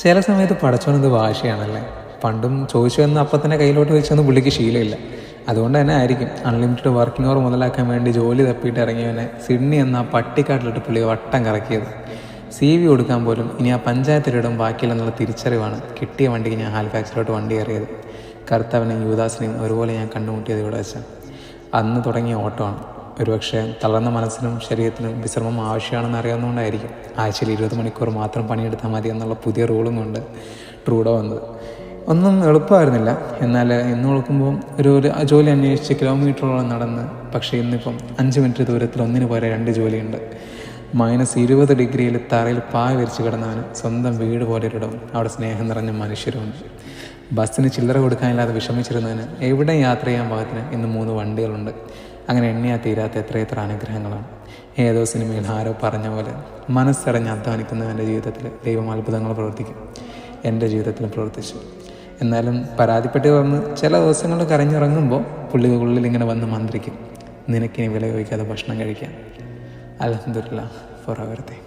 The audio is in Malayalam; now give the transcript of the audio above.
ചില സമയത്ത് പടച്ചോനത് വാശിയാണല്ലേ. പണ്ടും ചോദിച്ചു വന്ന് അപ്പം തന്നെ കയ്യിലോട്ട് വെച്ചൊന്നും പുള്ളിക്ക് ശീലമില്ല. അതുകൊണ്ട് തന്നെ ആയിരിക്കും അൺലിമിറ്റഡ് വർക്കിംഗ് അവർ മുതലാക്കാൻ വേണ്ടി ജോലി തപ്പിയിട്ട് ഇറങ്ങിയവനെ സിഡ്നി എന്ന പട്ടിക്കാട്ടിലിട്ട് പുള്ളി വട്ടം കറക്കിയത്. CV കൊടുക്കാൻ പോലും ഇനി ആ പഞ്ചായത്തിലിടും ബാക്കിയില്ലെന്നുള്ള തിരിച്ചറിവാണ് കിട്ടിയ വണ്ടിക്ക് ഞാൻ ഹാലിഫാക്സിലോട്ട് വണ്ടി കയറിയത്. കർത്താവിനെയും യുവദാസിനെയും ഒരുപോലെ ഞാൻ കണ്ടുമുട്ടിയത് ഇവിടെ വെച്ചാൽ അന്ന് തുടങ്ങിയ ഓട്ടമാണ്. ഒരുപക്ഷെ തളർന്ന മനസ്സിനും ശരീരത്തിനും വിശ്രമം ആവശ്യമാണെന്ന് അറിയാവുന്നതുകൊണ്ടായിരിക്കും ആഴ്ചയിൽ 20 മണിക്കൂർ മാത്രം പണിയെടുത്താൽ മതി എന്നുള്ള പുതിയ റൂളും കൊണ്ട് ട്രൂഡോ വന്നത്. ഒന്നും എളുപ്പമായിരുന്നില്ല. എന്നാൽ ഇന്ന് നോക്കുമ്പോൾ ഒരു ജോലി അന്വേഷിച്ച് കിലോമീറ്ററോളം നടന്ന്, പക്ഷേ ഇന്നിപ്പം 5 മിനിറ്റ് ദൂരത്തിൽ ഒന്നിന് പോലെ 2 ജോലിയുണ്ട്. -20 ഡിഗ്രിയിൽ തറയിൽ പായ വിരിച്ച് കിടന്നവന് സ്വന്തം വീട് പോലെ ഒരിടം, അവിടെ സ്നേഹം നിറഞ്ഞ മനുഷ്യരുണ്ട്. ബസ്സിന് ചില്ലറ കൊടുക്കാനില്ലാതെ വിഷമിച്ചിരുന്നതിന് എവിടെ യാത്ര ചെയ്യാൻ പാകത്തിന് ഇന്ന് 3 വണ്ടികളുണ്ട്. അങ്ങനെ എണ്ണിയാൽ തീരാത്ത എത്രയെത്ര അനുഗ്രഹങ്ങളാണ്. ഏതോ സിനിമയിൽ ആരോ പറഞ്ഞ പോലെ മനസ്സറിഞ്ഞ് അധ്വാനിക്കുന്നവൻ്റെ ജീവിതത്തിൽ ദൈവം അത്ഭുതങ്ങൾ പ്രവർത്തിക്കും. എൻ്റെ ജീവിതത്തിൽ പ്രവർത്തിച്ചു. എന്നാലും പരാതിപ്പെട്ട് പറഞ്ഞ് ചില ദിവസങ്ങളിൽ കരഞ്ഞിറങ്ങുമ്പോൾ പുള്ളിക്കുള്ളിൽ ഇങ്ങനെ വന്ന് മന്ത്രിക്കും, നിനക്കിനി വില ചോദിക്കാതെ ഭക്ഷണം കഴിക്കാം. അൽഹംദുലില്ലാഹ് ഫോർ എവരിതിങ്.